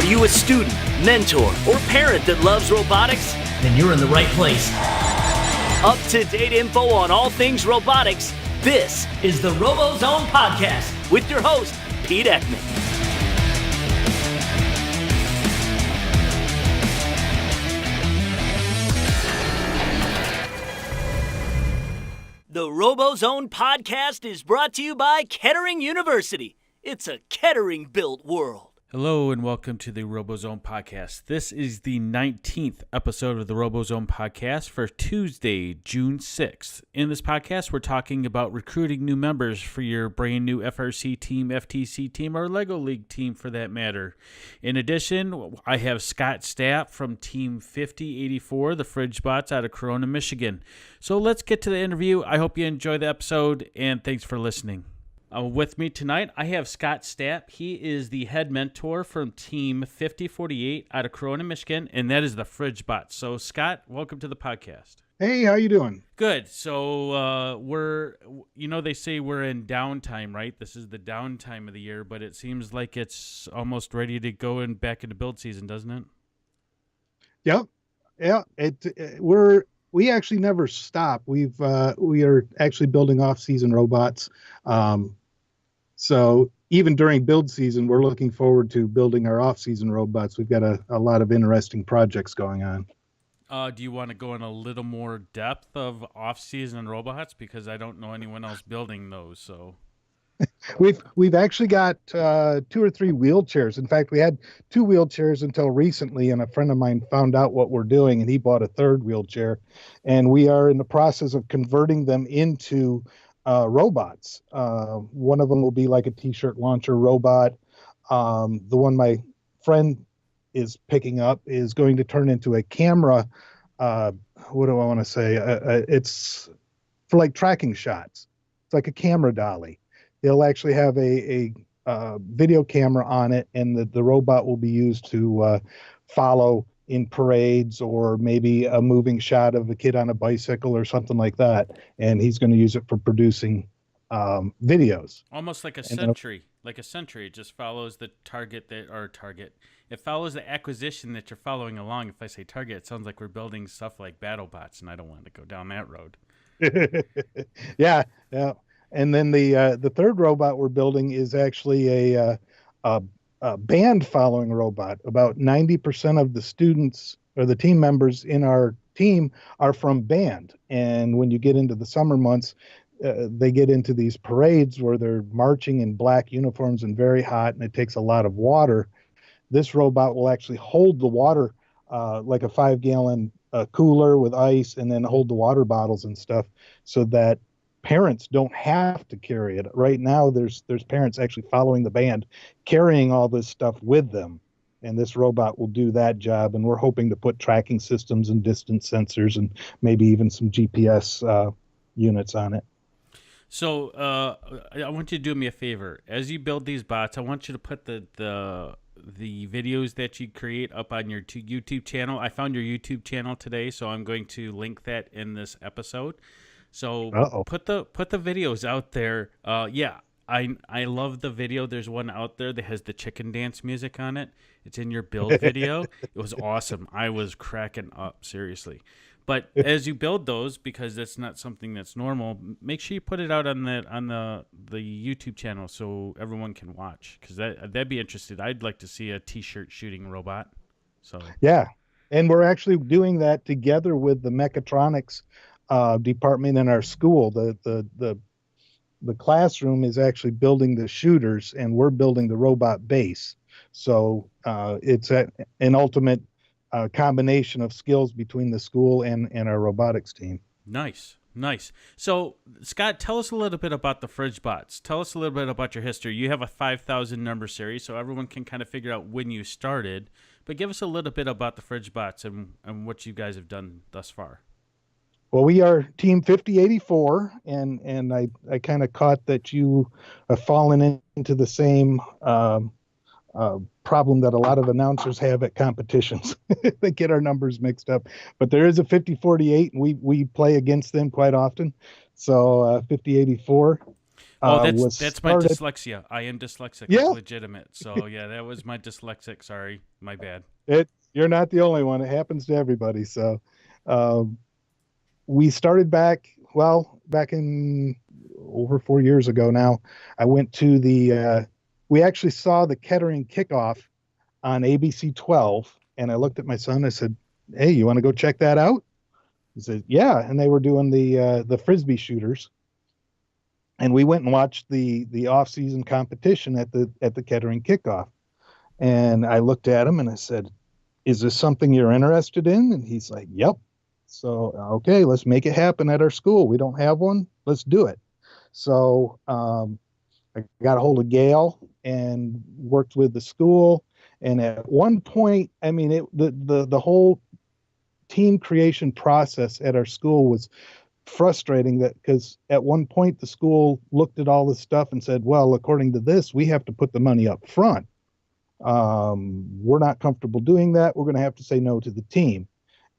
you a student, mentor, or parent that loves robotics? Then you're in the right place. Up-to-date info on all things robotics. This is the Robozone podcast with your host, Pete Ekman. The Robozone podcast is brought to you by Kettering University. It's a Kettering-built world. Hello and welcome to the Robozone podcast. This is the 19th episode of the Robozone podcast for Tuesday, June 6th. In this podcast, we're talking about recruiting new members for your brand new FRC team, FTC team, or Lego League team for that matter. In addition, I have Scott Stap from Team 5084, the Fridge Bots out of Corunna, Michigan. So let's get to the interview. I hope you enjoy the episode and thanks for listening. With me tonight, I have Scott Stap. He is the head mentor from Team 5048 out of Corunna, Michigan, and that is the Fridge Bot. So, Scott, welcome to the podcast. Hey, how you doing? Good. So, they say we're in downtime, right? This is the downtime of the year, but it seems like it's almost ready to go and back into build season, doesn't it? Yep. Yeah. We actually never stop. We are actually building off-season robots. So even during build season, we're looking forward to building our off-season robots. We've got a lot of interesting projects going on. Do you want to go in a little more depth of off-season robots? Because I don't know anyone else building those. So we've actually got 2 or 3 wheelchairs. In fact, we had 2 wheelchairs until recently, and a friend of mine found out what we're doing, and he bought a 3rd wheelchair. And we are in the process of converting them into robots. One of them will be like a t-shirt launcher robot. The one my friend is picking up is going to turn into a camera. What do I want to say? It's for like tracking shots. It's like a camera dolly. It'll actually have a video camera on it, and the robot will be used to follow in parades or maybe a moving shot of a kid on a bicycle or something like that. And he's going to use it for producing videos. Almost like a sentry. It just follows the target. It follows the acquisition that you're following along. If I say target, it sounds like we're building stuff like BattleBots, and I don't want to go down that road. Yeah. And then the 3rd robot we're building is actually a band following robot. About 90% of the students or the team members in our team are from band. And when you get into the summer months, they get into these parades where they're marching in black uniforms and very hot, and it takes a lot of water. This robot will actually hold the water like a 5-gallon cooler with ice, and then hold the water bottles and stuff so that parents don't have to carry it. Right now, there's parents actually following the band, carrying all this stuff with them, and this robot will do that job. And we're hoping to put tracking systems and distance sensors and maybe even some GPS units on it. So I want you to do me a favor. As you build these bots, I want you to put the videos that you create up on your YouTube channel. I found your YouTube channel today, so I'm going to link that in this episode. So put the videos out there. I love the video. There's one out there that has the chicken dance music on it. It's in your build video. It was awesome. I was cracking up, seriously. But as you build those, because that's not something that's normal, make sure you put it out on the YouTube channel so everyone can watch, because that'd be interesting. I'd like to see a t-shirt shooting robot. So yeah, and we're actually doing that together with the mechatronics department in our school. The classroom is actually building the shooters, and we're building the robot base. So it's an ultimate combination of skills between the school and our robotics team. Nice. So, Scott, tell us a little bit about the Fridge Bots. Tell us a little bit about your history. You have a 5,000 number series, so everyone can kind of figure out when you started. But give us a little bit about the Fridge Bots and what you guys have done thus far. Well, we are Team 5084, and I kind of caught that you have fallen into the same problem that a lot of announcers have at competitions. They get our numbers mixed up. But there is a 5048, and we play against them quite often. So 5084. Oh, was that's my started. dyslexia. I am dyslexic. Yeah, It's legitimate. So yeah, that was my dyslexic. Sorry, my bad. you're not the only one. It happens to everybody. So, um, we started back in over 4 years ago now. I went to we actually saw the Kettering kickoff on ABC 12, and I looked at my son. I said, "Hey, you want to go check that out?" He said, "Yeah." And they were doing the frisbee shooters, and we went and watched the off season competition at the Kettering kickoff. And I looked at him and I said, "Is this something you're interested in?" And he's like, "Yep." So, okay, let's make it happen at our school. We don't have one. Let's do it. So, I got a hold of Gail and worked with the school. And at one point, I mean, the whole team creation process at our school was frustrating, that because at one point the school looked at all this stuff and said, well, according to this, we have to put the money up front. We're not comfortable doing that. We're going to have to say no to the team.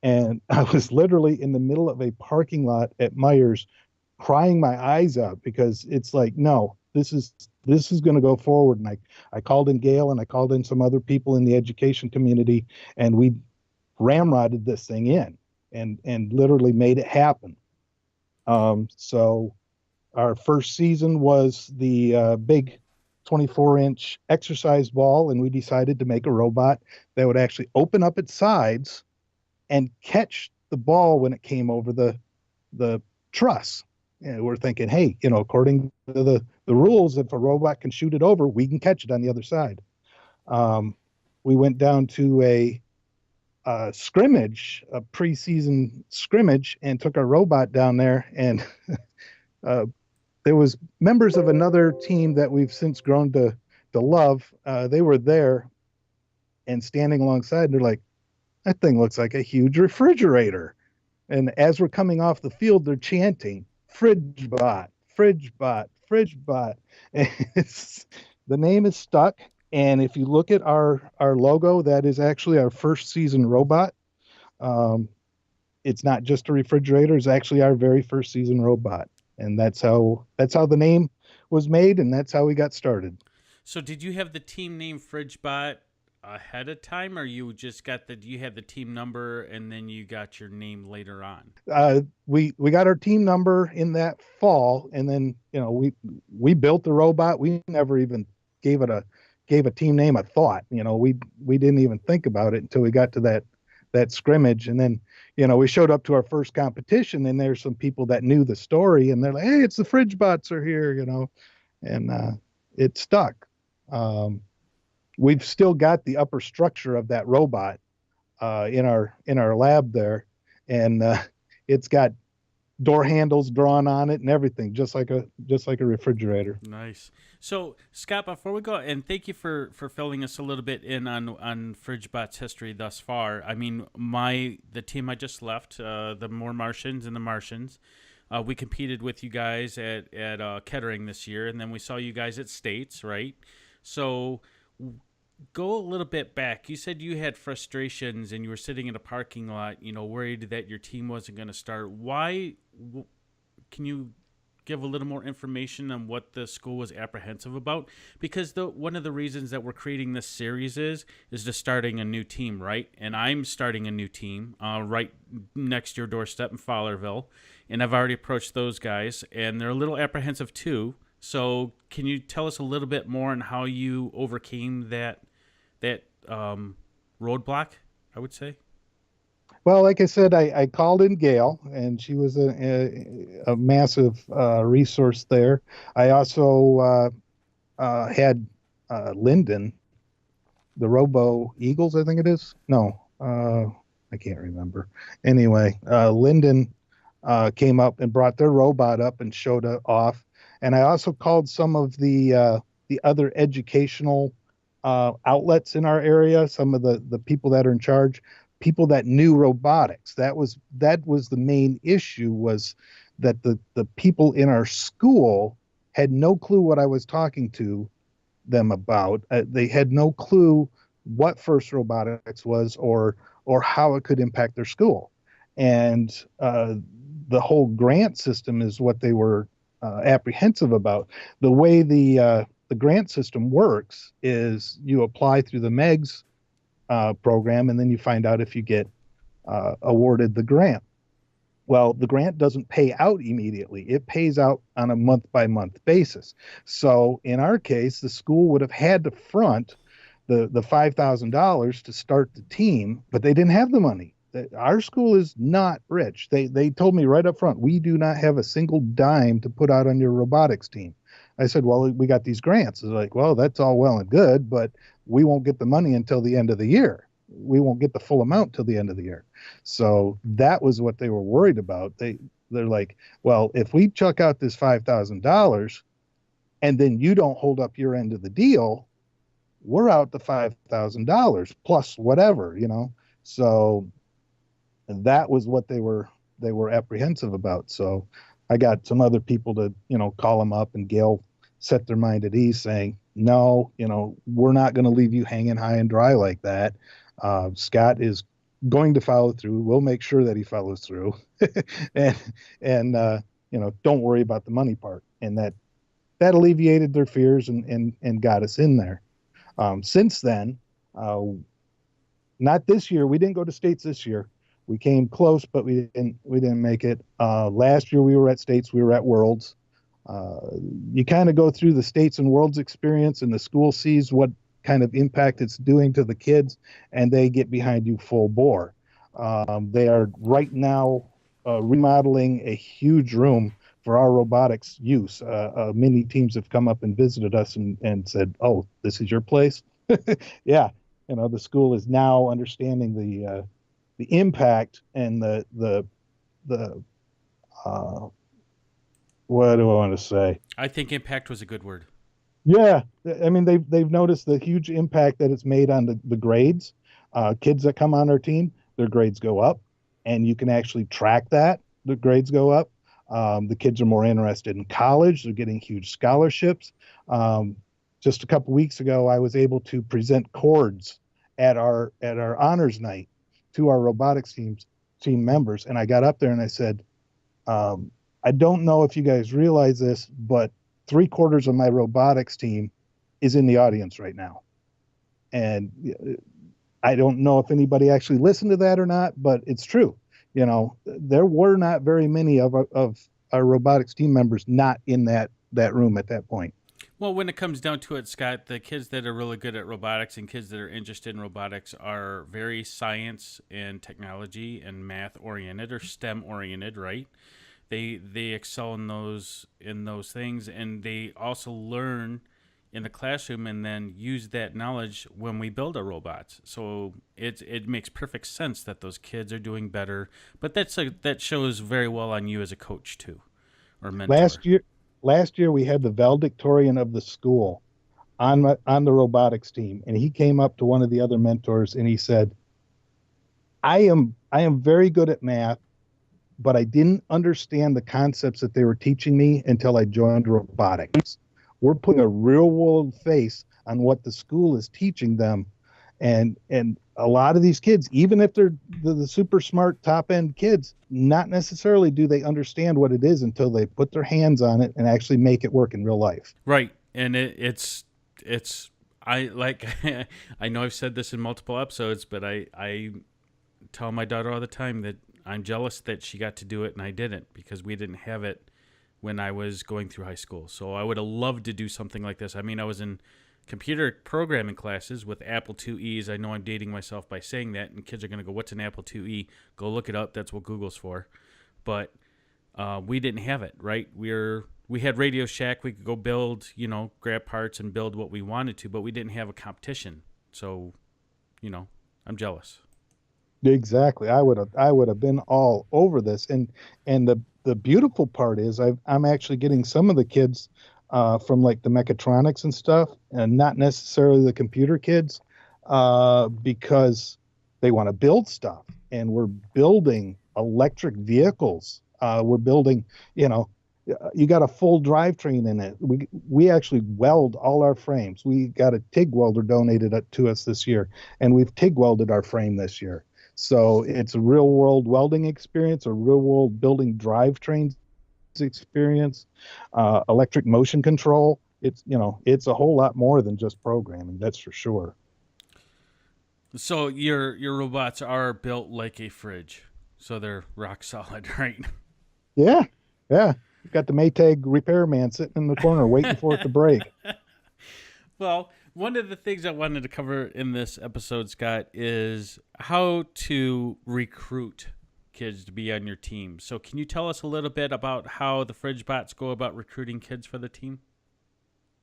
And I was literally in the middle of a parking lot at Myers crying my eyes out, because it's like, no, this is going to go forward. And I called in Gail and I called in some other people in the education community, and we ramrodded this thing in and literally made it happen. So our first season was the big 24-inch exercise ball, and we decided to make a robot that would actually open up its sides and catch the ball when it came over the truss. And we're thinking, hey, according to the rules, if a robot can shoot it over, we can catch it on the other side. We went down to a scrimmage, a preseason scrimmage, and took our robot down there, and there was members of another team that we've since grown to love. They were there and standing alongside, and they're like, that thing looks like a huge refrigerator. And as we're coming off the field, they're chanting, "Fridge bot, fridge bot, fridge bot." And the name is stuck. And if you look at our logo, that is actually our first season robot. It's not just a refrigerator; it's actually our very first season robot, and that's how the name was made, and that's how we got started. So did you have the team name FridgeBot ahead of time, or you just you had the team number and then you got your name later on? We got our team number in that fall, and then we built the robot. We never even gave a team name a thought. We didn't even think about it until we got to that scrimmage, and then we showed up to our first competition, and there's some people that knew the story, and they're like, "Hey, it's the Fridge Bots are here," and it stuck. We've still got the upper structure of that robot in our lab there, and it's got door handles drawn on it and everything, just like a refrigerator. Nice. So, Scott, before we go, and thank you for filling us a little bit in on FridgeBot's history thus far. I mean, the team I just left, the More Martians and the Martians, we competed with you guys at Kettering this year, and then we saw you guys at States, right? So, go a little bit back. You said you had frustrations and you were sitting in a parking lot, worried that your team wasn't going to start. Why? Can you give a little more information on what the school was apprehensive about? Because one of the reasons that we're creating this series is to starting a new team, right? And I'm starting a new team right next to your doorstep in Fowlerville, and I've already approached those guys, and they're a little apprehensive too. So can you tell us a little bit more on how you overcame that roadblock, I would say? Well, like I said, I called in Gail, and she was a massive resource there. I also had Lyndon, the Robo Eagles, I think it is. No, I can't remember. Anyway, Lyndon came up and brought their robot up and showed it off. And I also called some of the other educational outlets in our area, some of the people that are in charge, people that knew robotics. That was the main issue, was that the people in our school had no clue what I was talking to them about. They had no clue what FIRST Robotics was or how it could impact their school. And the whole grant system is what they were apprehensive about. The way the grant system works is you apply through the MEGS program, and then you find out if you get awarded the grant. Well, the grant doesn't pay out immediately. It pays out on a month-by-month basis. So in our case, the school would have had to front the $5,000 to start the team, but they didn't have the money. Our school is not rich. They told me right up front, we do not have a single dime to put out on your robotics team. I said, well, we got these grants. It's like, well, that's all well and good, but we won't get the money until the end of the year. We won't get the full amount till the end of the year. So that was what they were worried about. They're like, well, if we chuck out this $5,000 and then you don't hold up your end of the deal, we're out the $5,000 plus whatever, you know. So that was what they were apprehensive about. So I got some other people to, you know, call them up, and Gail set their mind at ease, saying, no, you know, we're not going to leave you hanging high and dry like that. Scott is going to follow through. We'll make sure that he follows through, and you know, don't worry about the money part. And that alleviated their fears and got us in there. Since then, not this year. We didn't go to states this year. We came close, but we didn't make it. Last year we were at states. We were at Worlds. You kind of go through the states and Worlds experience, and the school sees what kind of impact it's doing to the kids, and they get behind you full bore. They are right now remodeling a huge room for our robotics use. Many teams have come up and visited us and said, oh, this is your place? Yeah. You know, the school is now understanding the impact and the what do I want to say? I think impact was a good word. Yeah, I mean they've noticed the huge impact that it's made on the grades. Kids that come on our team, their grades go up, and you can actually track that. The grades go up. The kids are more interested in college. They're getting huge scholarships. Just a couple weeks ago, I was able to present chords at our honors night to our robotics team members, and I got up there and I said, I don't know if you guys realize this, but 3/4 of my robotics team is in the audience right now. And I don't know if anybody actually listened to that or not, but it's true. You know, there were not very many of our robotics team members not in that room at that point. Well, when it comes down to it, Scott, the kids that are really good at robotics and kids that are interested in robotics are very science and technology and math oriented, or STEM oriented, right? They excel in those things, and they also learn in the classroom and then use that knowledge when we build our robots. So it makes perfect sense that those kids are doing better. But that shows very well on you as a coach too, or mentor. Last year we had the valedictorian of the school on the robotics team, and he came up to one of the other mentors and he said, I am very good at math, but I didn't understand the concepts that they were teaching me until I joined robotics. We're putting a real world face on what the school is teaching them. And a lot of these kids, even if they're the super smart top end kids, not necessarily do they understand what it is until they put their hands on it and actually make it work in real life. Right. And it's I like, I know I've said this in multiple episodes, but I tell my daughter all the time that I'm jealous that she got to do it and I didn't, because we didn't have it when I was going through high school. So I would have loved to do something like this. I mean, I was in computer programming classes with Apple IIe's. I know I'm dating myself by saying that, and kids are going to go, what's an Apple IIe? Go look it up. That's what Google's for. But we didn't have it, right? We had Radio Shack. We could go build, grab parts and build what we wanted to, but we didn't have a competition. So, I'm jealous. Exactly. I would have been all over this. And the beautiful part is I'm actually getting some of the kids from like the mechatronics and stuff, and not necessarily the computer kids, because they want to build stuff. And we're building electric vehicles. We're building, you got a full drivetrain in it. We actually weld all our frames. We got a TIG welder donated to us this year, and we've TIG welded our frame this year. So it's a real world welding experience, a real world building drivetrains experience, electric motion control. It's a whole lot more than just programming. That's for sure. So your robots are built like a fridge, so they're rock solid, right? Yeah, yeah. You've got the Maytag repairman sitting in the corner waiting for it to break. Well, one of the things I wanted to cover in this episode, Scott, is how to recruit kids to be on your team. So can you tell us a little bit about how the Fridge Bots go about recruiting kids for the team?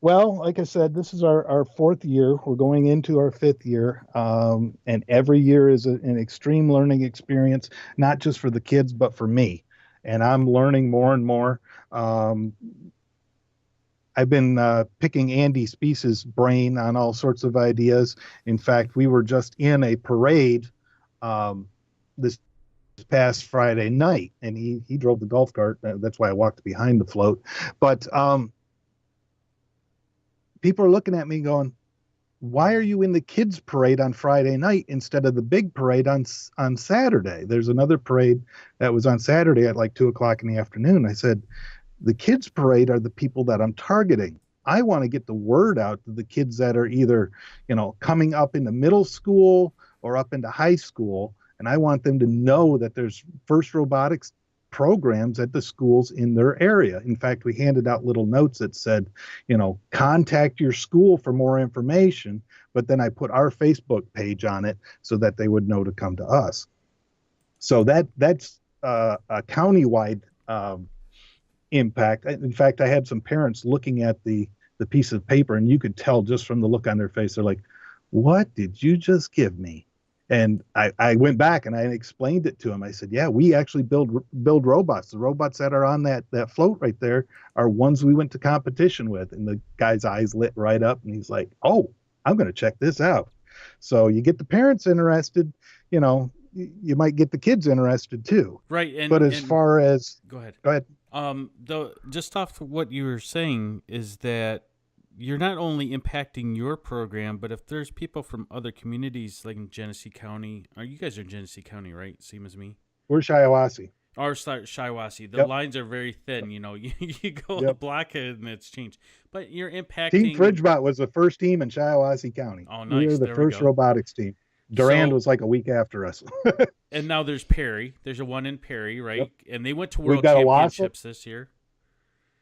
Well, like I said, this is our fourth year. We're going into our fifth year. And every year is an extreme learning experience, not just for the kids, but for me. And I'm learning more and more. I've been picking Andy Speece's brain on all sorts of ideas. In fact, we were just in a parade this past Friday night, and he drove the golf cart. That's why I walked behind the float. But people are looking at me going, why are you in the kids parade on Friday night instead of the big parade on Saturday? There's another parade that was on Saturday at like 2:00 in the afternoon. I said, the kids parade are the people that I'm targeting. I want to get the word out to the kids that are either, coming up into middle school or up into high school. And I want them to know that there's FIRST Robotics programs at the schools in their area. In fact, we handed out little notes that said, contact your school for more information. But then I put our Facebook page on it so that they would know to come to us. So that's a countywide impact. In fact, I had some parents looking at the piece of paper, and you could tell just from the look on their face, they're like, what did you just give me? And I went back and I explained it to them. I said, yeah, we actually build robots. The robots that are on that float right there are ones we went to competition with. And the guy's eyes lit right up, and he's like, oh, I'm going to check this out. So you get the parents interested, you might get the kids interested too. Right. But as far as... Go ahead. Go ahead. Though, just off of what you were saying is that you're not only impacting your program, but if there's people from other communities like in Genesee County, you guys are Genesee County, right? Same as me. We're Shiawassee. Or Shiawassee. The Yep. lines are very thin. You go Yep. a block and it's changed. But you're impacting. Team FridgeBot was the first team in Shiawassee County. Oh, nice. We were the There we first go. robotics team. Durand So- was like a week after us. And now there's Perry. There's a one in Perry, right? Yep. And they went to We've World got Championships this year.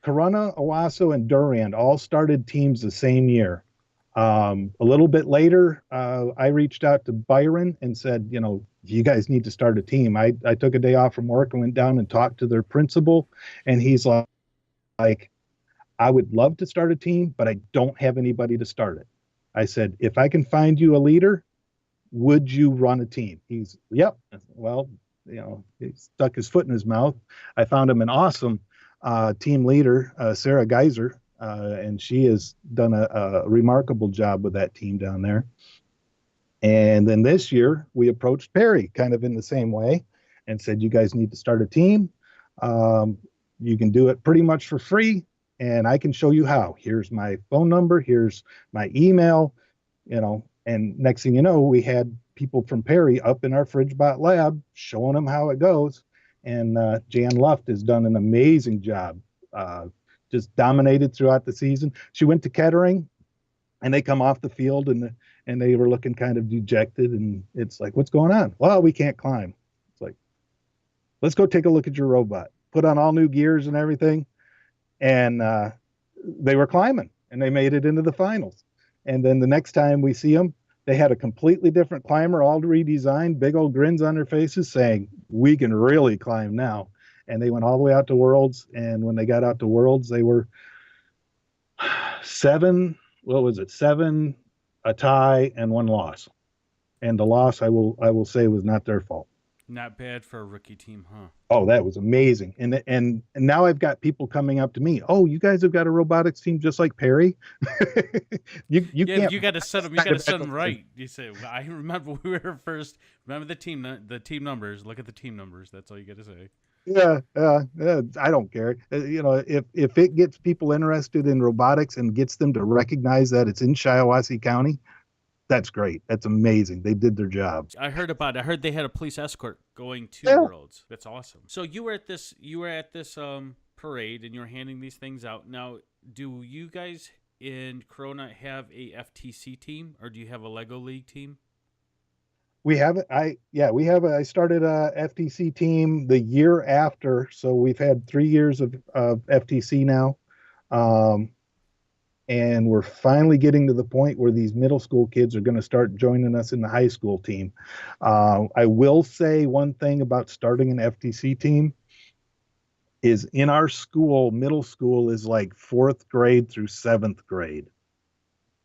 Corunna, Owasso, and Durand all started teams the same year. A little bit later, I reached out to Byron and said, you guys need to start a team. I took a day off from work and went down and talked to their principal, and he's like, I would love to start a team, but I don't have anybody to start it. I said, if I can find you a leader, would you run a team? He's, yep. Well, he stuck his foot in his mouth. I found him an awesome team leader, Sarah Geiser, and she has done a remarkable job with that team down there. And then this year we approached Perry kind of in the same way and said, you guys need to start a team. You can do it pretty much for free, and I can show you how. Here's my phone number. Here's my email, and next thing you know, we had people from Perry up in our FridgeBot lab showing them how it goes. And Jan Luft has done an amazing job, just dominated throughout the season. She went to Kettering, and they come off the field, and they were looking kind of dejected. And it's like, what's going on? Well, we can't climb. It's like, let's go take a look at your robot. Put on all new gears and everything. And they were climbing, and they made it into the finals. And then the next time we see them, they had a completely different climber, all redesigned, big old grins on their faces saying, we can really climb now. And they went all the way out to Worlds. And when they got out to Worlds, they were 7, a tie, and 1 loss. And the loss, I will say, was not their fault. Not bad for a rookie team, huh? Oh, that was amazing. And now I've got people coming up to me. Oh, you guys have got a robotics team just like Perry? you can't. You got to set them. You got to set them right. You say, well, I remember we were first. Remember the team numbers. Look at the team numbers. That's all you got to say. Yeah, I don't care. If it gets people interested in robotics and gets them to recognize that it's in Shiawassee County, that's great. That's amazing. They did their job. I heard about it. I heard they had a police escort going to Worlds. That's awesome. So you were at this parade and you're handing these things out. Now, do you guys in Corunna have a FTC team, or do you have a Lego League team? We have it. I started a FTC team the year after, so we've had 3 years of FTC now. And we're finally getting to the point where these middle school kids are going to start joining us in the high school team. I will say one thing about starting an FTC team is in our school, middle school is like 4th grade through 7th grade.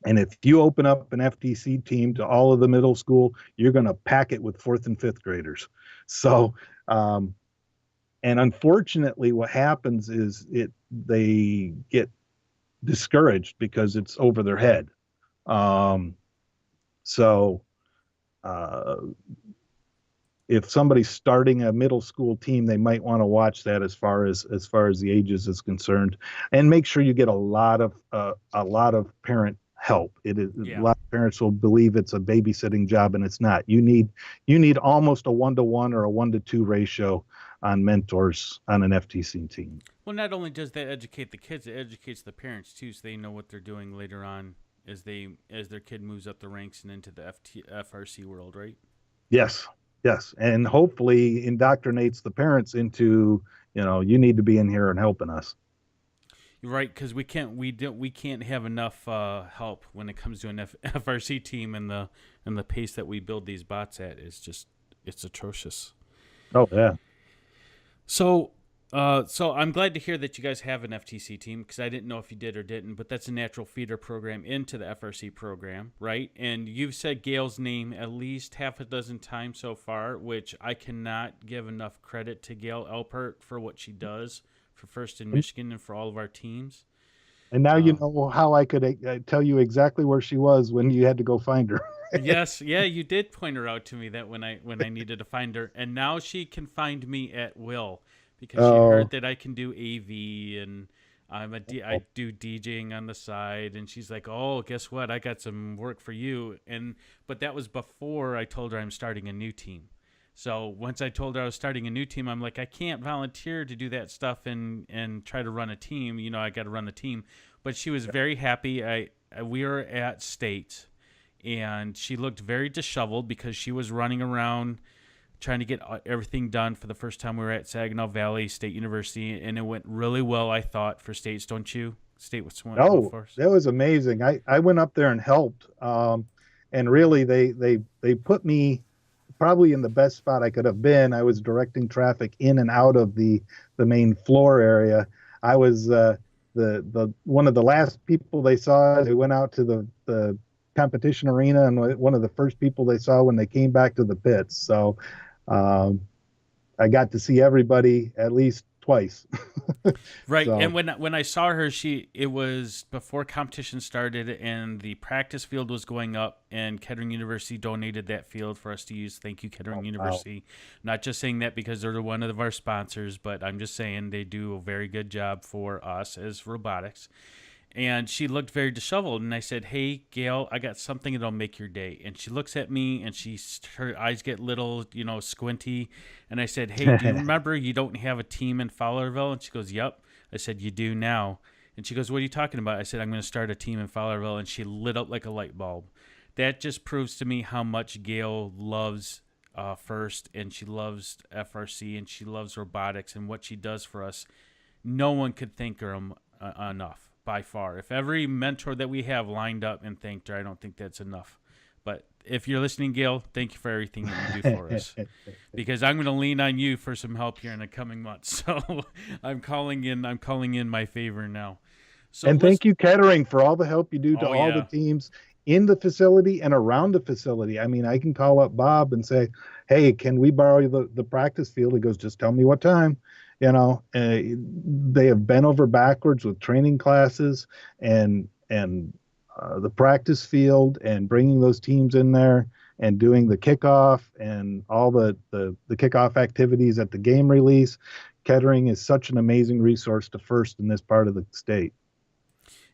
And if you open up an FTC team to all of the middle school, you're going to pack it with 4th and 5th graders. So, and unfortunately, what happens is they get discouraged because it's over their head. So, if somebody's starting a middle school team, they might want to watch that as far as the ages is concerned, and make sure you get a lot of parent help. A lot of parents will believe it's a babysitting job, and it's not. You need almost a 1-to-1 or a 1-to-2 ratio on mentors on an FTC team. Well, not only does that educate the kids, it educates the parents too, so they know what they're doing later on as their kid moves up the ranks and into the FRC world, right? Yes, and hopefully indoctrinates the parents into, you need to be in here and helping us. You're right, because we can't have enough help when it comes to an FRC team, and the pace that we build these bots at is it's atrocious. Oh yeah. So I'm glad to hear that you guys have an FTC team, because I didn't know if you did or didn't, but that's a natural feeder program into the FRC program, right? And you've said Gail's name at least half a dozen times so far, which I cannot give enough credit to Gail Alpert for what she does for First in Michigan and for all of our teams. And now you know how I could tell you exactly where she was when you had to go find her. Yes, yeah, you did point her out to me that when I needed to find her, and now she can find me at will, because she heard that I can do AV and I do DJing on the side, and she's like, "Oh, guess what? I got some work for you." But that was before I told her I'm starting a new team. So once I told her I was starting a new team, I'm like, I can't volunteer to do that stuff and try to run a team. I got to run the team. But she was very happy. We were at State, and she looked very disheveled because she was running around trying to get everything done for the first time we were at Saginaw Valley State University, and it went really well, I thought, for States, don't you? State was one for us. That was amazing. I went up there and helped, and really they put me probably in the best spot I could have been. I was directing traffic in and out of the main floor area. I was the one of the last people they saw. They went out to the competition arena, and one of the first people they saw when they came back to the pits. So I got to see everybody at least twice. Right. So. And when I saw her, it was before competition started and the practice field was going up, and Kettering University donated that field for us to use. Thank you, Kettering University. Wow. Not just saying that because they're one of our sponsors, but I'm just saying they do a very good job for us as Robotics. And she looked very disheveled, and I said, "Hey, Gail, I got something that'll make your day." And she looks at me, and her eyes get little, squinty. And I said, "Hey, do you remember you don't have a team in Fowlerville?" And she goes, "Yep." I said, "You do now." And she goes, "What are you talking about?" I said, "I'm going to start a team in Fowlerville." And she lit up like a light bulb. That just proves to me how much Gail loves First, and she loves FRC, and she loves robotics, and what she does for us. No one could thank her enough. By far. If every mentor that we have lined up and thanked her, I don't think that's enough. But if you're listening, Gail, thank you for everything that you do for us. Because I'm going to lean on you for some help here in the coming months. So I'm calling in my favor now. So and thank you, Kettering, for all the help you do to all the teams in the facility and around the facility. I mean, I can call up Bob and say, "Hey, can we borrow the practice field?" He goes, "Just tell me what time." They have bent over backwards with training classes and the practice field, and bringing those teams in there and doing the kickoff and all the kickoff activities at the game release. Kettering is such an amazing resource to First in this part of the state.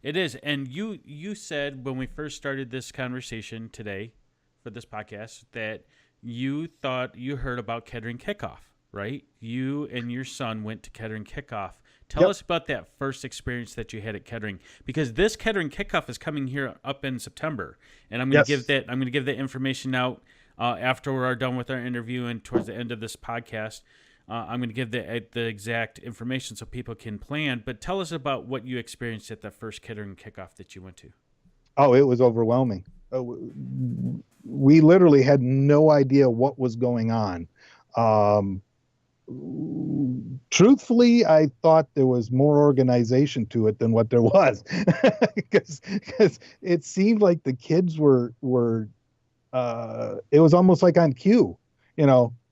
It is. And you said when we first started this conversation today for this podcast that you thought you heard about Kettering Kickoff. Right? You and your son went to Kettering Kickoff. Tell us about that first experience that you had at Kettering, because this Kettering kickoff is coming here up in September, and I'm going to give that. I'm going to give that information out after we're done with our interview and towards the end of this podcast. I'm going to give the exact information so people can plan. But tell us about what you experienced at the first Kettering kickoff that you went to. Oh, it was overwhelming. We literally had no idea what was going on. Truthfully, I thought there was more organization to it than what there was, because it seemed like the kids were it was almost like on cue.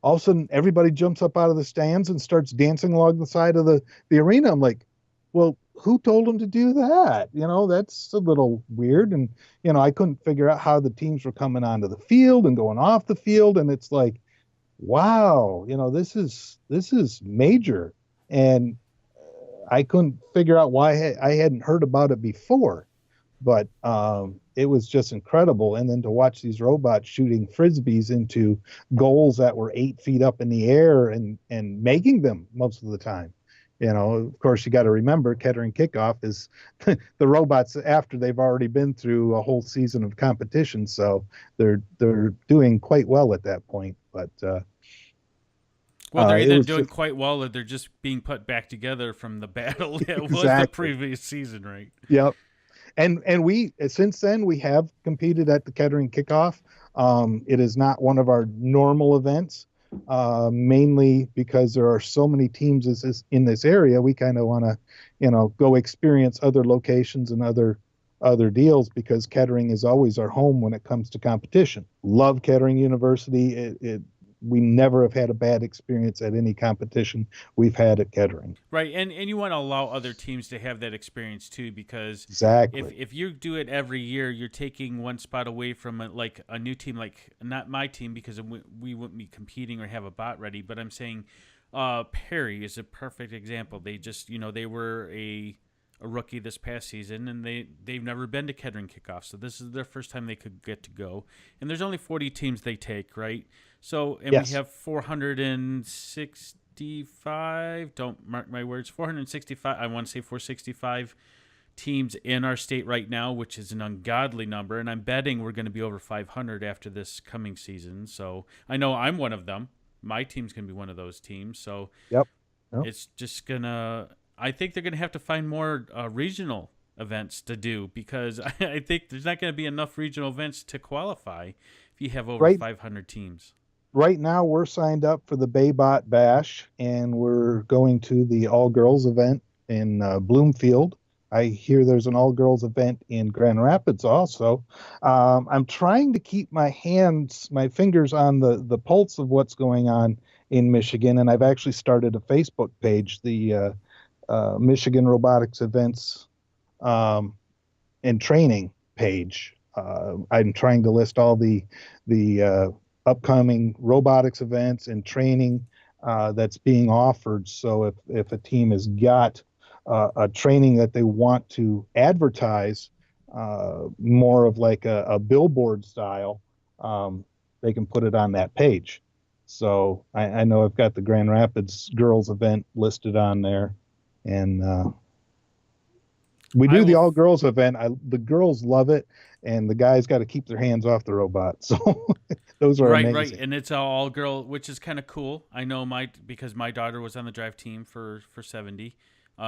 All of a sudden everybody jumps up out of the stands and starts dancing along the side of the arena. I'm like, well, who told them to do that? That's a little weird. And I couldn't figure out how the teams were coming onto the field and going off the field, and it's like, wow, this is major. And I couldn't figure out why I hadn't heard about it before, but it was just incredible. And then to watch these robots shooting Frisbees into goals that were 8 feet up in the air and making them most of the time. Of course, you got to remember Kettering kickoff is the robots after they've already been through a whole season of competition. So they're doing quite well at that point. But well, they're either doing quite well or they're just being put back together from the battle that was the previous season, right? Yep. And we, since then, we have competed at the Kettering kickoff. It is not one of our normal events, mainly because there are so many teams in this area. We kind of want to, go experience other locations and other deals, because Kettering is always our home when it comes to competition. Love Kettering University. We never have had a bad experience at any competition we've had at Kettering. Right, and you want to allow other teams to have that experience too, because if you do it every year, you're taking one spot away from a new team, like not my team, because we wouldn't be competing or have a bot ready. But I'm saying Perry is a perfect example. They just, they were a rookie this past season, and they've never been to Kettering kickoff, so this is their first time they could get to go. And there's only 40 teams they take, right? So, and we have 465, don't mark my words, 465, I want to say 465 teams in our state right now, which is an ungodly number, and I'm betting we're going to be over 500 after this coming season. So I know I'm one of them. My team's going to be one of those teams. So it's just going to, I think they're going to have to find more regional events to do, because I think there's not going to be enough regional events to qualify if you have over 500 teams. Right now, we're signed up for the Baybot Bash, and we're going to the all-girls event in Bloomfield. I hear there's an all-girls event in Grand Rapids also. I'm trying to keep my fingers on the pulse of what's going on in Michigan, and I've actually started a Facebook page, the Michigan Robotics Events and Training page. I'm trying to list all the upcoming robotics events and training that's being offered. So if a team has got a training that they want to advertise, more of like a billboard style, they can put it on that page. So I know I've got the Grand Rapids girls event listed on there, and we do the all girls event. The girls love it, and the guys got to keep their hands off the robot. So those are amazing. Right, and it's all girl, which is kind of cool. I know because my daughter was on the drive team for 70.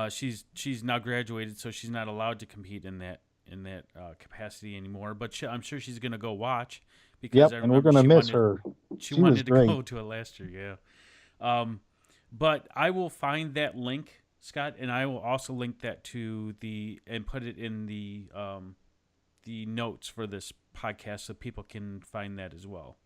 She's now graduated, so she's not allowed to compete in that capacity anymore. But I'm sure she's going to go watch, because and we're going to miss her. She wanted to go to it last year, yeah. But I will find that link, Scott, and I will also link that to and put it in the notes for this podcast so people can find that as well.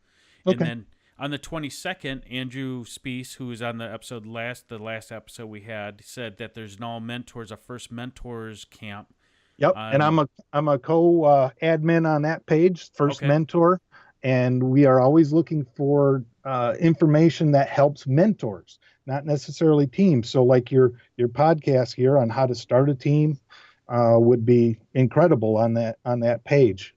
Okay. And then on the 22nd, Andrew Spees, who was on the last episode we had, said that there's now a first mentors camp. Yep, and I'm a co-admin on that page, First Mentor, and we are always looking for information that helps mentors, not necessarily teams. So like your podcast here on how to start a team would be incredible on that page.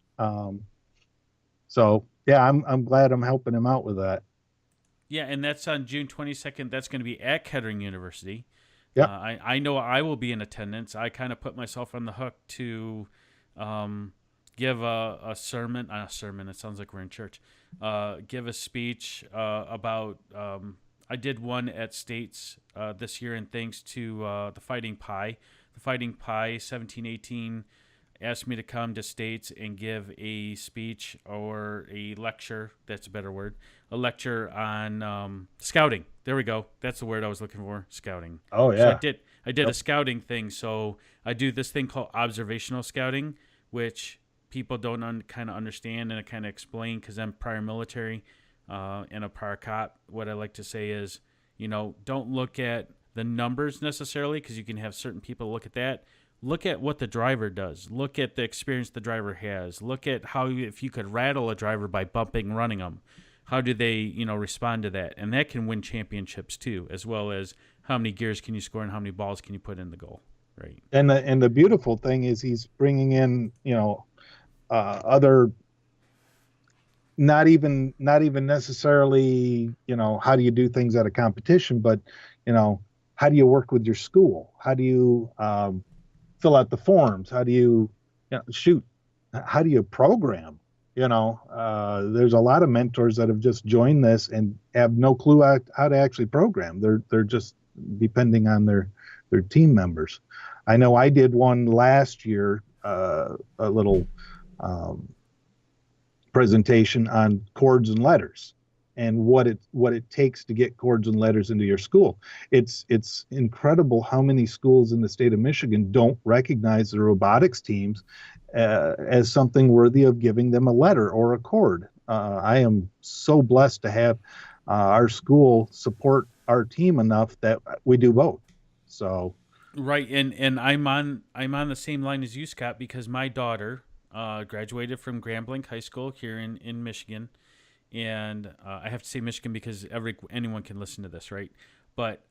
So yeah, I'm glad I'm helping him out with that. Yeah, and that's on June 22nd. That's going to be at Kettering University. Yeah. I know I will be in attendance. I kind of put myself on the hook to give a sermon. Not a sermon. It sounds like we're in church. Give a speech about. I did one at States this year, and thanks to the Fighting Pie. The Fighting Pie 1718 asked me to come to States and give a speech or a lecture. That's a better word. A lecture on scouting. There we go. That's the word I was looking for. Scouting. Oh, So yeah. I did a scouting thing. So I do this thing called observational scouting, which people don't kind of understand, and I kind of explain because I'm prior military and a prior cop. What I like to say is, don't look at the numbers necessarily, because you can have certain people look at that. Look at what the driver does. Look at the experience the driver has. Look at how, if you could rattle a driver by bumping, running them, how do they, respond to that? And that can win championships too, as well as how many gears can you score and how many balls can you put in the goal, right? And the beautiful thing is he's bringing in, other, not even necessarily, how do you do things at a competition, but, how do you work with your school? How do you fill out the forms? How do you, shoot? How do you program? There's a lot of mentors that have just joined this and have no clue how to actually program. They're just depending on their team members. I know I did one last year, a little presentation on chords and letters and what it takes to get chords and letters into your school. It's incredible how many schools in the state of Michigan don't recognize the robotics teams as something worthy of giving them a letter or a chord. I am so blessed to have our school support our team enough that we do both. So right, and I'm on the same line as you, Scott, because my daughter graduated from Grambling High School here in Michigan. And I have to say Michigan because anyone can listen to this, right? But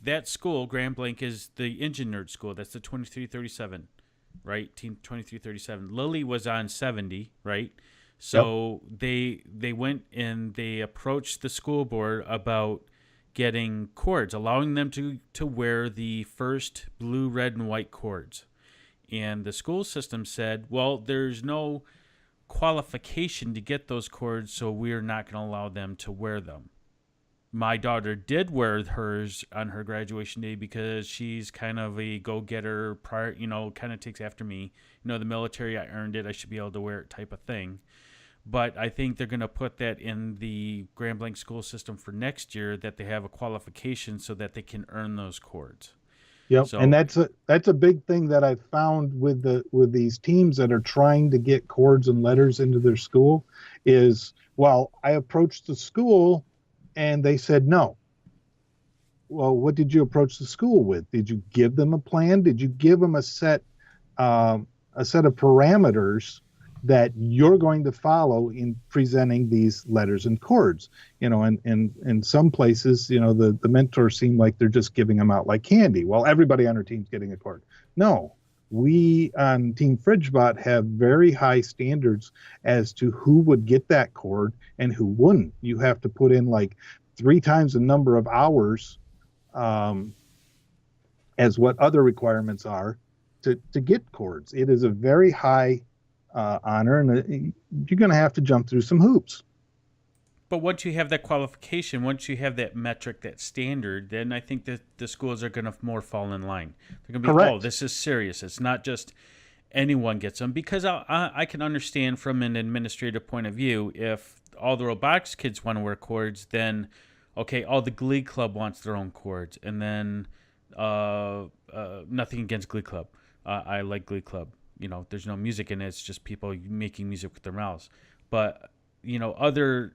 that school, Grand Blanc, is the engine nerd school. That's the 2337, right? Team 2337. Lily was on 70, right? So yep. They went and they approached the school board about getting cords, allowing them to wear the first blue, red, and white cords. And the school system said, well, there's no qualification to get those cords, so we're not going to allow them to wear them. My daughter did wear hers on her graduation day because she's kind of a go-getter, kind of takes after me. The military, I earned it, I should be able to wear it type of thing. But I think they're going to put that in the Grand Blanc school system for next year, that they have a qualification so that they can earn those cords. Yep, so, and that's a big thing that I've found with these teams that are trying to get chords and letters into their school is, well, I approached the school and they said no. Well, what did you approach the school with? Did you give them a plan? Did you give them a set of parameters that you're going to follow in presenting these letters and chords? And in some places, the mentors seem like they're just giving them out like candy. Well, everybody on our team's getting a chord. No, we on Team FridgeBot have very high standards as to who would get that chord and who wouldn't. You have to put in like 3 times the number of hours as what other requirements are to get chords. It is a very high honor, and you're going to have to jump through some hoops. But once you have that qualification, once you have that metric, that standard, then I think that the schools are going to more fall in line. They're going to be, correct. Oh, this is serious. It's not just anyone gets them. Because I can understand from an administrative point of view, if all the robotics kids want to wear cords, then, okay, all the Glee Club wants their own cords. And then nothing against Glee Club. I like Glee Club. There's no music in it. It's just people making music with their mouths. But, other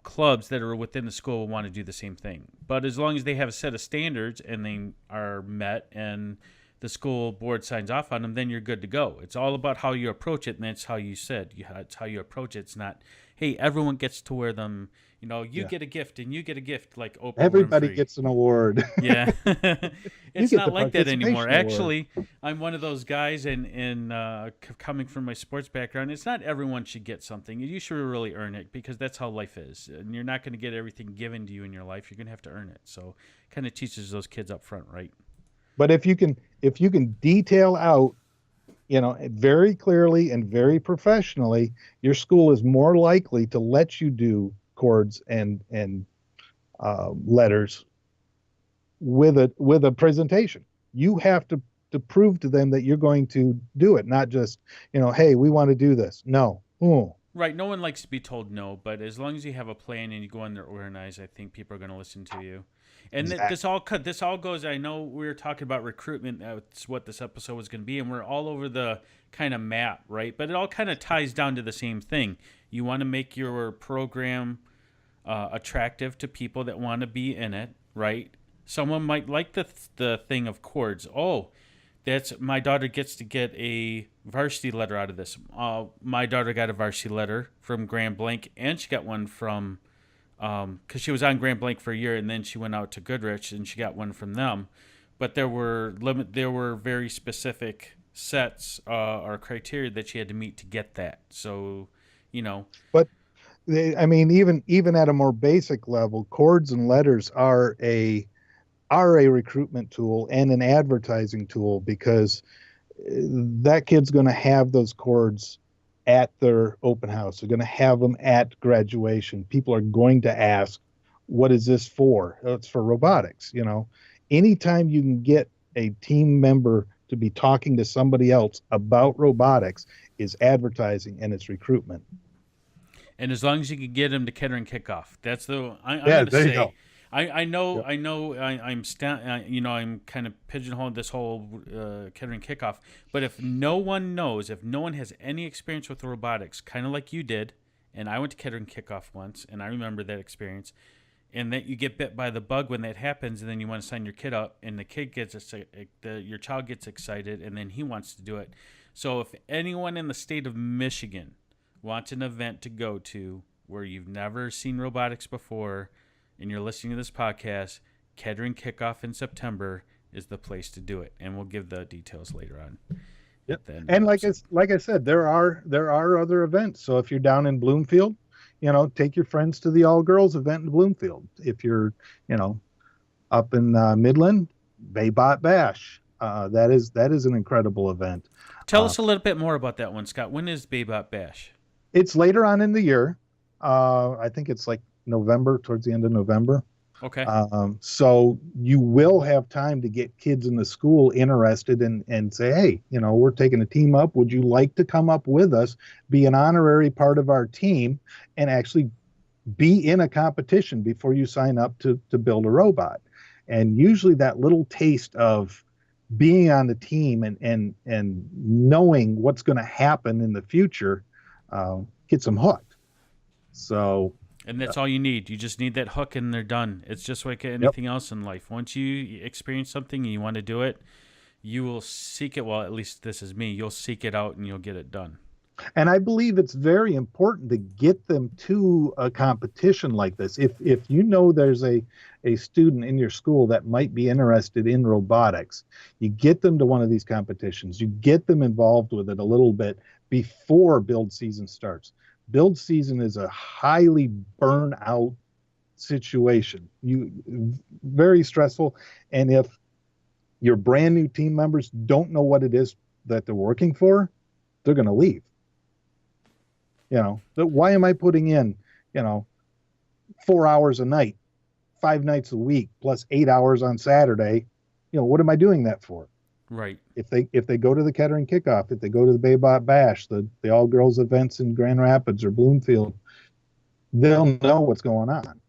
clubs that are within the school will want to do the same thing. But as long as they have a set of standards and they are met and the school board signs off on them, then you're good to go. It's all about how you approach it, and that's how you said. It's how you approach it. It's not, hey, everyone gets to wear them. You get a gift and you get a gift like Oprah Everybody Winfrey. gets an award. Yeah. It's get not the like that anymore. participation award. Actually, I'm one of those guys, and coming from my sports background, it's not everyone should get something. You should really earn it because that's how life is. And you're not going to get everything given to you in your life. You're going to have to earn it. So kind of teaches those kids up front, right? But if you can detail out, very clearly and very professionally, your school is more likely to let you do chords and letters with a presentation. You have to prove to them that you're going to do it, not just, hey, we want to do this. No. Ooh. Right. No one likes to be told no, but as long as you have a plan and you go in there organized, I think people are going to listen to you. And Exactly. this all goes. I know we were talking about recruitment. That's what this episode was going to be, and we're all over the kind of map, right? But it all kind of ties down to the same thing. You want to make your program attractive to people that want to be in it, right? Someone might like the thing of chords. Oh, that's my daughter gets to get a varsity letter out of this. My daughter got a varsity letter from Grand Blanc, and she got one from. Because she was on Grand Blanc for a year, and then she went out to Goodrich, and she got one from them. But there were very specific sets or criteria that she had to meet to get that. So, But even at a more basic level, chords and letters are a recruitment tool and an advertising tool, because that kid's going to have those chords at their open house. They're going to have them at graduation. People are going to ask, what is this for? Oh, it's for robotics. Anytime you can get a team member to be talking to somebody else about robotics is advertising, and it's recruitment. And as long as you can get them to Kettering Kickoff, that's I'm Yeah, going to there you say. go. I'm kind of pigeonholed this whole Kettering Kickoff. But if no one has any experience with robotics, kind of like you did, and I went to Kettering Kickoff once, and I remember that experience, and that you get bit by the bug when that happens, and then you want to sign your kid up, and the kid your child gets excited, and then he wants to do it. So if anyone in the state of Michigan wants an event to go to where you've never seen robotics before, and you're listening to this podcast, Kettering Kickoff in September is the place to do it, and we'll give the details later on. Yep. And like I said, there are other events. So if you're down in Bloomfield, take your friends to the all girls event in Bloomfield. If you're, up in Midland, Baybot Bash. That is an incredible event. Tell us a little bit more about that one, Scott. When is Baybot Bash? It's later on in the year. I think it's like November, towards the end of November. Okay. So you will have time to get kids in the school interested and say, hey, we're taking a team up. Would you like to come up with us, be an honorary part of our team, and actually be in a competition before you sign up to build a robot? And usually that little taste of being on the team and knowing what's going to happen in the future gets them hooked. So. And that's all you need. You just need that hook, and they're done. It's just like anything else in life. Once you experience something and you want to do it, you will seek it. Well, at least this is me. You'll seek it out, and you'll get it done. And I believe it's very important to get them to a competition like this. If there's a student in your school that might be interested in robotics, you get them to one of these competitions. You get them involved with it a little bit before build season starts. Build season is a highly burn out situation. Very stressful. And if your brand new team members don't know what it is that they're working for, they're going to leave. Why am I putting in, 4 hours a night, 5 nights a week, plus 8 hours on Saturday? What am I doing that for? Right. If they go to the Kettering Kickoff, if they go to the Baybot Bash, the all girls events in Grand Rapids or Bloomfield, they'll know what's going on.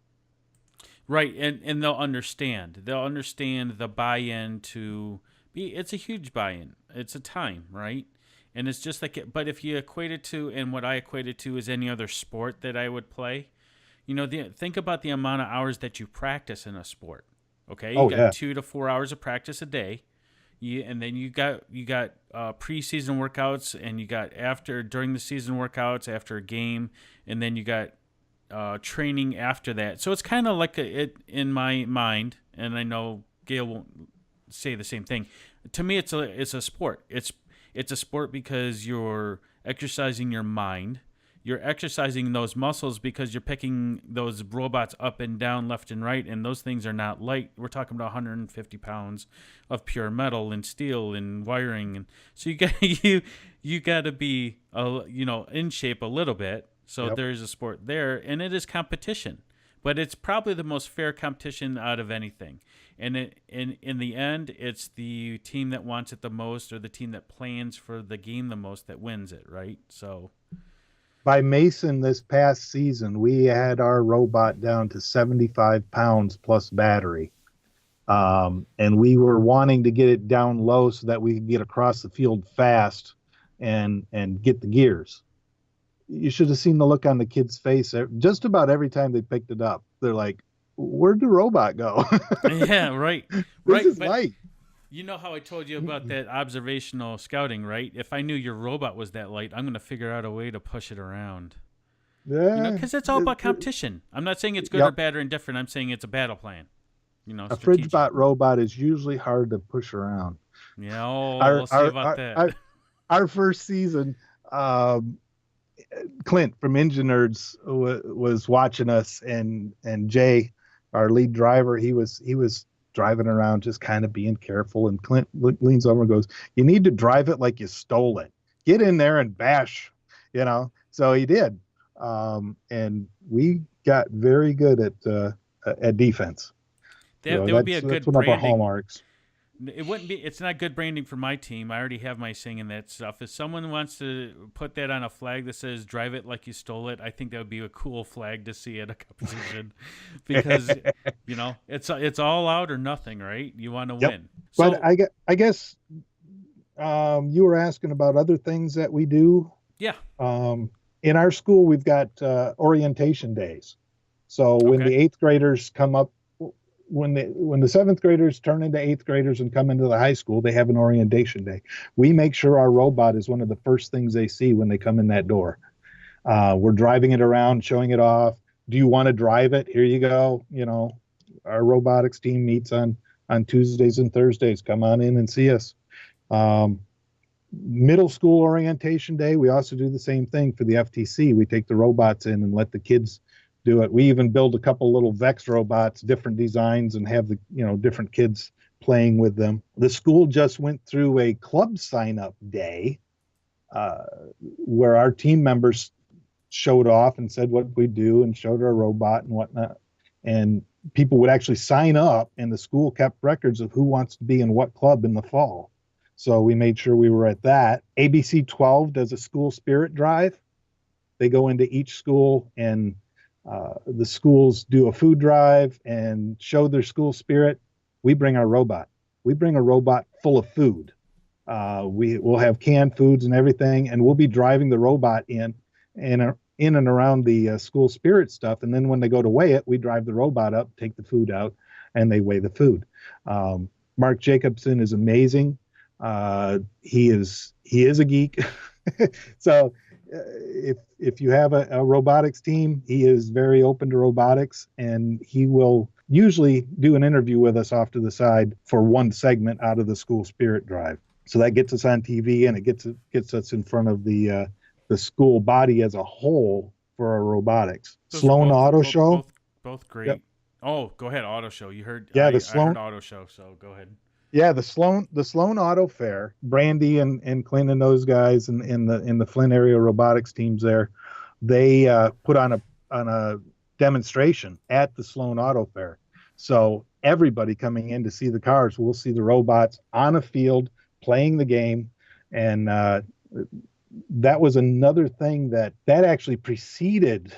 Right, and they'll understand. They'll understand the buy-in to be. It's a huge buy-in. It's a time, right? And it's just like it. But if you equate it to, and what I equate it to is any other sport that I would play, think about the amount of hours that you practice in a sport. Okay, you got 2 to 4 hours of practice a day. And then you got preseason workouts, and you got during the season workouts after a game, and then you got training after that. So it's kind of like it in my mind, and I know Gail won't say the same thing. To me, it's a sport. It's a sport because you're exercising your mind. You're exercising those muscles because you're picking those robots up and down, left and right, and those things are not light. We're talking about 150 pounds of pure metal and steel and wiring, and so you got to be in shape a little bit. So there is a sport there, and it is competition, but it's probably the most fair competition out of anything. And in the end, it's the team that wants it the most, or the team that plans for the game the most, that wins it, right? So by Mason this past season, we had our robot down to 75 pounds plus battery. And we were wanting to get it down low so that we could get across the field fast and get the gears. You should have seen the look on the kid's face. Just about every time they picked it up, they're like, where'd the robot go? Yeah, right. This is light. You know how I told you about that observational scouting, right? If I knew your robot was that light, I'm going to figure out a way to push it around. Yeah. Because it's all about competition. I'm not saying it's good or bad or indifferent. I'm saying it's a battle plan. A FridgeBot robot is usually hard to push around. Yeah, we'll see about that. Our first season, Clint from Engine Nerds was watching us, and Jay, our lead driver, he was driving around just kind of being careful, and Clint leans over and goes, "You need to drive it like you stole it. Get in there and bash," So he did, and we got very good at defense. That would be a good that's one branding. of our hallmarks. It wouldn't be. It's not good branding for my team. I already have my saying in that stuff. If someone wants to put that on a flag that says "Drive it like you stole it," I think that would be a cool flag to see at a competition, because it's all out or nothing, right? You want to win. So, but I guess you were asking about other things that we do. Yeah. In our school, we've got orientation days. So when the eighth graders come up. When the seventh graders turn into eighth graders and come into the high school, they have an orientation day. We make sure our robot is one of the first things they see when they come in that door. We're driving it around, showing it off. Do you want to drive it? Here you go. Our robotics team meets on Tuesdays and Thursdays. Come on in and see us. Middle school orientation day, we also do the same thing for the FTC. We take the robots in and let the kids do it. We even build a couple little Vex robots, different designs, and have the different kids playing with them. The school just went through a club sign-up day where our team members showed off and said what we do and showed our robot and whatnot. And people would actually sign up, and the school kept records of who wants to be in what club in the fall. So we made sure we were at that. ABC 12 does a school spirit drive. They go into each school, and the schools do a food drive and show their school spirit. We bring our robot. We bring a robot full of food. We'll have canned foods and everything, and we'll be driving the robot in and around the school spirit stuff. And then when they go to weigh it, we drive the robot up, take the food out, and they weigh the food. Mark Jacobson is amazing. He is a geek. So if you have a robotics team, he is very open to robotics, and he will usually do an interview with us off to the side for one segment out of the school spirit drive. So that gets us on TV, and it gets us in front of the school body as a whole for our robotics. Those Sloan Auto Show. Both great. Yep. Oh, go ahead, Auto Show. You heard? Yeah, I heard Auto Show. So go ahead. Yeah, the Sloan Auto Fair. Brandy and Clint and those guys in the Flint area robotics teams there, they put on a demonstration at the Sloan Auto Fair. So everybody coming in to see the cars will see the robots on a field playing the game, and that was another thing that actually preceded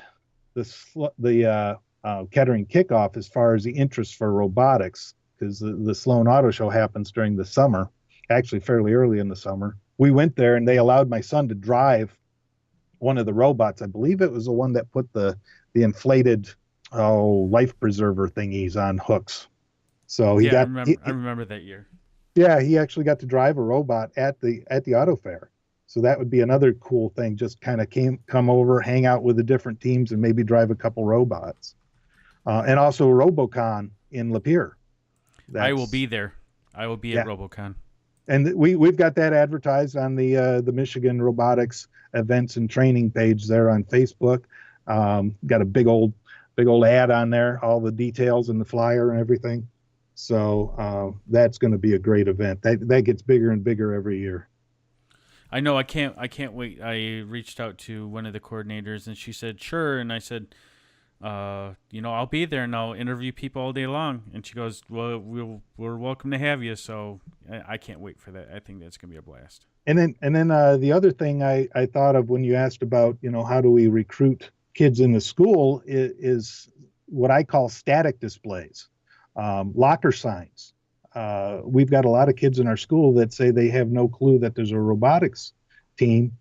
the Kettering kickoff as far as the interest for robotics. Because the Sloan Auto Show happens during the summer, actually fairly early in the summer. We went there, and they allowed my son to drive one of the robots. I believe it was the one that put the inflated life preserver thingies on hooks. So I remember that year. Yeah, he actually got to drive a robot at the auto fair. So that would be another cool thing. Just kind of come over, hang out with the different teams, and maybe drive a couple robots. And also Robocon in Lapeer. I will be That's there. I will be yeah, at Robocon. and we've got that advertised on the Michigan Robotics events and training page there on Facebook. Got a big old ad on there, all the details and the flyer and everything. So that's going to be a great event. That gets bigger and bigger every year. I know. I can't wait. I reached out to one of the coordinators, and she said sure. And I said, I'll be there and I'll interview people all day long. And she goes, well, we're welcome to have you. So I can't wait for that. I think that's gonna be a blast. And then the other thing I thought of when you asked about, how do we recruit kids in the school is what I call static displays, locker signs. We've got a lot of kids in our school that say they have no clue that there's a robotics team.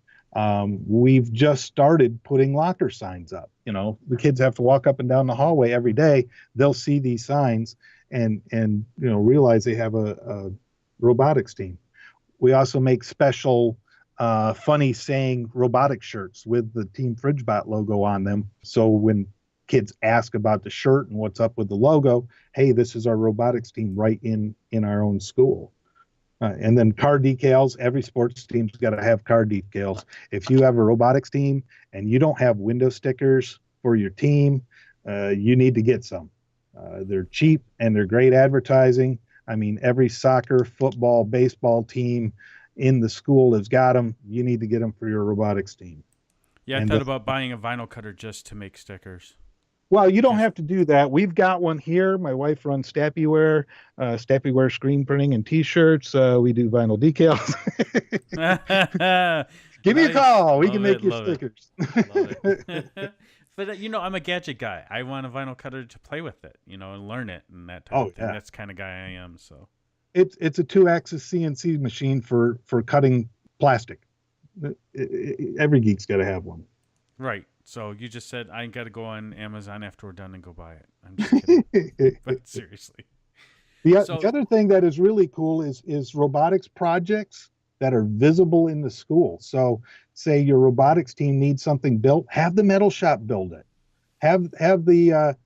We've just started putting locker signs up. The kids have to walk up and down the hallway every day. They'll see these signs and realize they have a robotics team. We also make special funny saying robotic shirts with the Team FridgeBot logo on them. So when kids ask about the shirt and what's up with the logo, hey, this is our robotics team right in our own school. And then car decals. Every sports team's got to have car decals. If you have a robotics team and you don't have window stickers for your team, you need to get some. They're cheap and they're great advertising. I mean, every soccer, football, baseball team in the school has got them. You need to get them for your robotics team. Yeah, I thought about buying a vinyl cutter just to make stickers. Well, you don't have to do that. We've got one here. My wife runs Stappyware screen printing and T-shirts. We do vinyl decals. Give me a call. We can make you stickers. Love it. But I'm a gadget guy. I want a vinyl cutter to play with it, and learn it and that type of thing. Yeah. That's the kind of guy I am. So it's a 2-axis CNC machine for cutting plastic. Every geek's got to have one. Right. So you just said I got to go on Amazon after we're done and go buy it. I'm just kidding. But seriously. The other thing that is really cool is robotics projects that are visible in the school. So say your robotics team needs something built, have the metal shop build it. Have the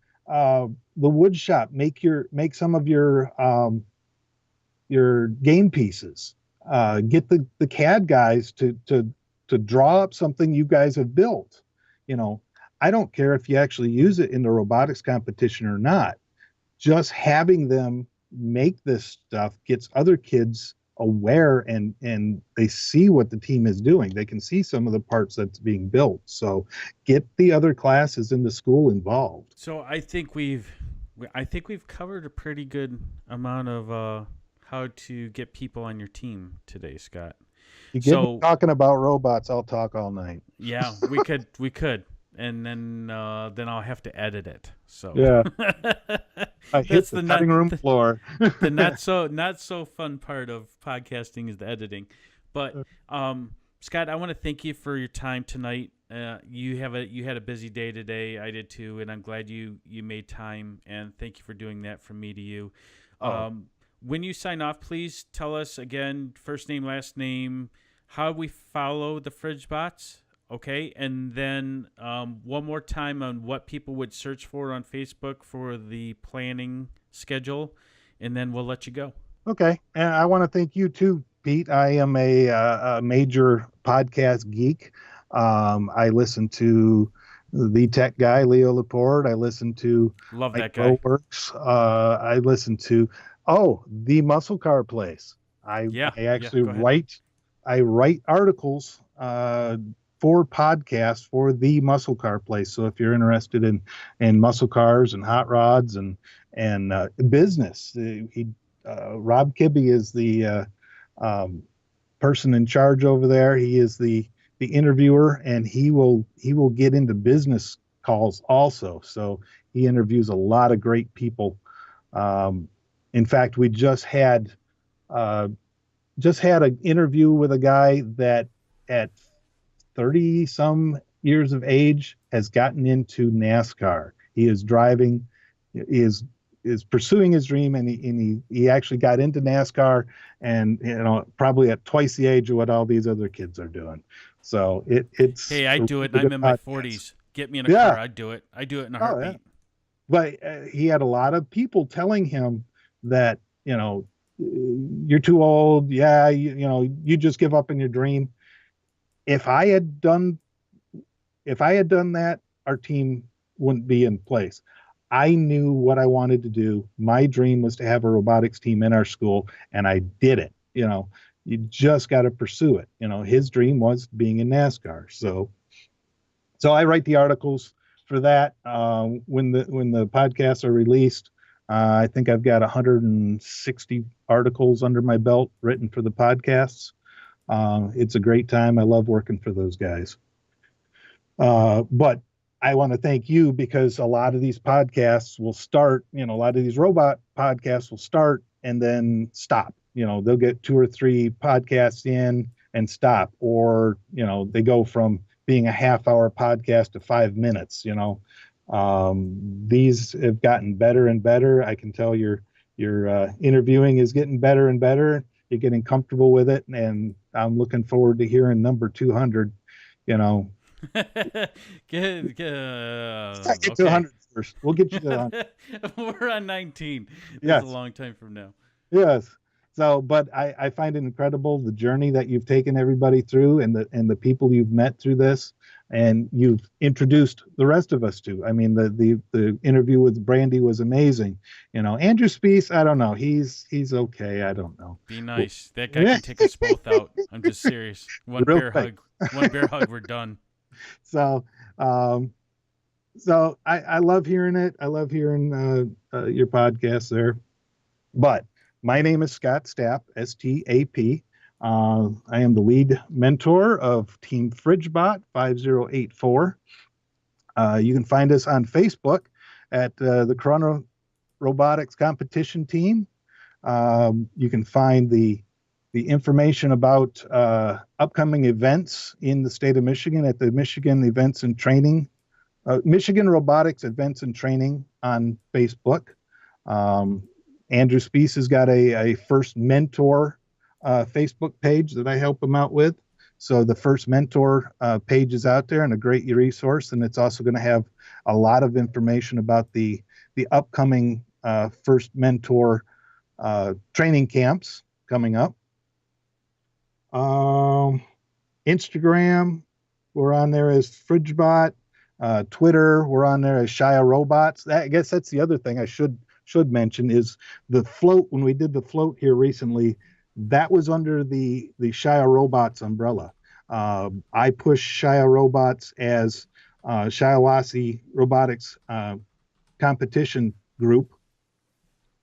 wood shop make some of your game pieces. Get the CAD guys to draw up something you guys have built. I don't care if you actually use it in the robotics competition or not. Just having them make this stuff gets other kids aware and they see what the team is doing. They can see some of the parts that's being built. So get the other classes in the school involved. So I think we've covered a pretty good amount of how to get people on your team today, Scott. You get me talking about robots, I'll talk all night. Yeah, we could. And then I'll have to edit it. So yeah, I hit the cutting room floor. The not so fun part of podcasting is the editing. But Scott, I want to thank you for your time tonight. You had a busy day today. I did too, and I'm glad you made time. And thank you for doing that from me to you. When you sign off, please tell us again, first name, last name, how we follow the FridgeBots. Okay, and then one more time on what people would search for on Facebook for the planning schedule, and then we'll let you go. Okay, and I want to thank you too, Pete. I am a major podcast geek. I listen to the tech guy, Leo Laporte. I listen to Love that guy. Works. I listen to the Muscle Car Place. I actually write articles for podcasts for the Muscle Car Place. So if you're interested in muscle cars and hot rods and business, Rob Kibbe is the person in charge over there. He is the interviewer, and he will get into business calls also. So he interviews a lot of great people. In fact, we just had an interview with a guy that at 30 some years of age has gotten into NASCAR. He is pursuing his dream, and he actually got into NASCAR and probably at twice the age of what all these other kids are doing. So it's Hey, I do it, and really I'm in my good 40s. Get me in a Yeah. car, I'd do it. I do it in a Oh, heartbeat. yeah. But he had a lot of people telling him that, you're too old. Yeah, you just give up on your dream. If I had done that, our team wouldn't be in place. I knew what I wanted to do. My dream was to have a robotics team in our school, and I did it. You just got to pursue it. His dream was being in NASCAR. So I write the articles for that. When the podcasts are released, I think I've got 160 articles under my belt written for the podcasts. It's a great time. I love working for those guys. But I want to thank you, because a lot of these podcasts will start, a lot of these robot podcasts will start and then stop. They'll get 2 or 3 podcasts in and stop, or, they go from being a half-hour podcast to 5 minutes. These have gotten better and better. I can tell your interviewing is getting better and better. You're getting comfortable with it, and I'm looking forward to hearing number 200. Get Get to 100 first. We'll get you to 100. We're on 19. Yes. That's a long time from now. Yes. So, but I find it incredible, the journey that you've taken everybody through, and the people you've met through this, and you've introduced the rest of us to. I mean, the interview with Brandy was amazing. Andrew Speece, I don't know. He's okay. I don't know. Be nice. That guy can take us both out. I'm just serious. One bear hug, we're done. So, I love hearing it. I love hearing your podcast there. But my name is Scott Stap, S-T-A-P. I am the lead mentor of Team FridgeBot 5084. You can find us on Facebook at the Corunna Robotics Competition Team. You can find the information about upcoming events in the state of Michigan at the Michigan Events and Training, Michigan Robotics Events and Training on Facebook. Andrew Speece has got a First Mentor Facebook page that I help him out with. So the First Mentor page is out there and a great resource, and it's also going to have a lot of information about the upcoming First Mentor training camps coming up. Instagram, we're on there as FridgeBot. Twitter, we're on there as Shia Robots. I guess that's the other thing I should mention is the float. When we did the float here recently, that was under the Shia Robots umbrella. I push Shia Robots as Shiawassee Robotics competition group,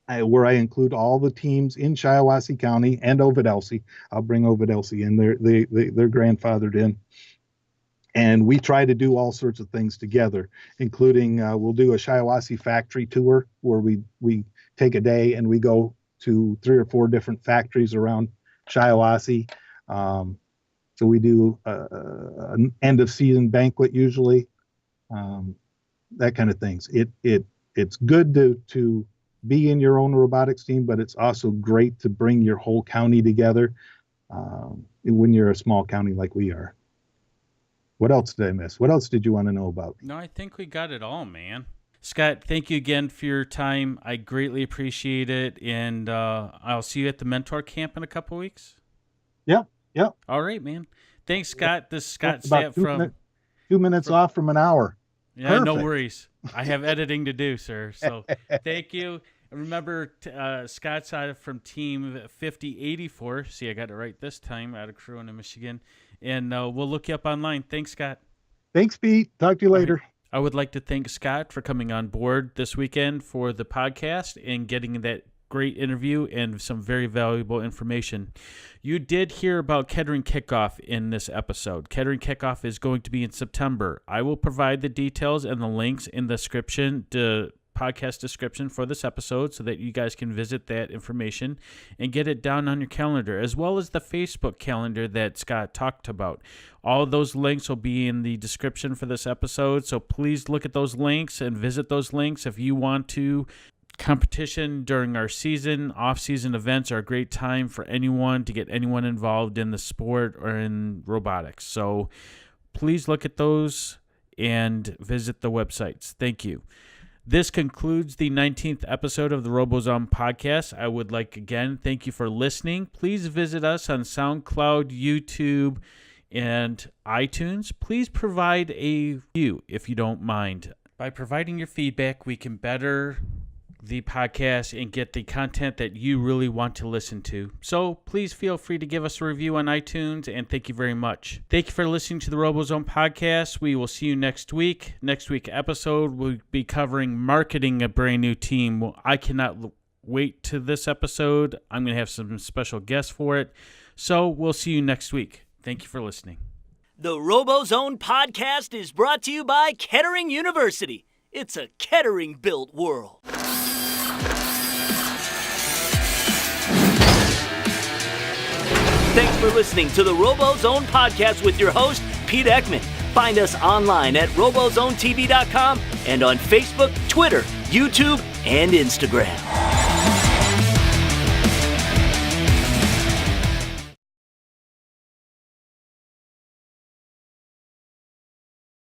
where I include all the teams in Shiawassee County and Ovid-Elsie. I'll bring Ovid-Elsie in. They're grandfathered in. And we try to do all sorts of things together, including we'll do a Shiawassee factory tour where we take a day and we go to 3 or 4 different factories around Shiawassee. So we do an end of season banquet usually, that kind of things. It's good to be in your own robotics team, but it's also great to bring your whole county together when you're a small county like we are. What else did I miss? What else did you want to know about? No, I think we got it all, man. Scott, thank you again for your time. I greatly appreciate it, and I'll see you at the Mentor Camp in a couple weeks. Yep. All right, man. Thanks, Scott. This is Scott About Stap from... 2 minutes off from an hour. Yeah, Perfect. No worries. I have editing to do, sir. So thank you. Remember, Scott's out from Team 5084. See, I got it right this time, out of Corunna, Michigan. And we'll look you up online. Thanks, Scott. Thanks, Pete. Talk to you later. I would like to thank Scott for coming on board this weekend for the podcast and getting that great interview and some very valuable information. You did hear about Kettering Kickoff in this episode. Kettering Kickoff is going to be in September. I will provide the details and the links in the description, the podcast description for this episode, so that you guys can visit that information and get it down on your calendar, as well as the Facebook calendar that Scott talked about. All of those links will be in the description for this episode, so please look at those links and visit those links if you want to competition during our off-season events are a great time for anyone to get anyone involved in the sport or in robotics. So please look at those and visit the websites. Thank you. This concludes the 19th episode of the Robozone podcast. I would like again, thank you for listening. Please visit us on SoundCloud, YouTube, and iTunes. Please provide a review if you don't mind. By providing your feedback, we can better the podcast and get the content that you really want to listen to. So please feel free to give us a review on iTunes, and thank you very much. Thank you for listening to the Robozone podcast. We will see you next week. Next week's episode will be covering marketing a brand new team. Well, I cannot wait to this episode. I'm going to have some special guests for it. So we'll see you next week. Thank you for listening. The Robozone podcast is brought to you by Kettering University. It's a Kettering-built world. Thanks for listening to the Robozone podcast with your host, Pete Ekman. Find us online at robozonetv.com and on Facebook, Twitter, YouTube, and Instagram.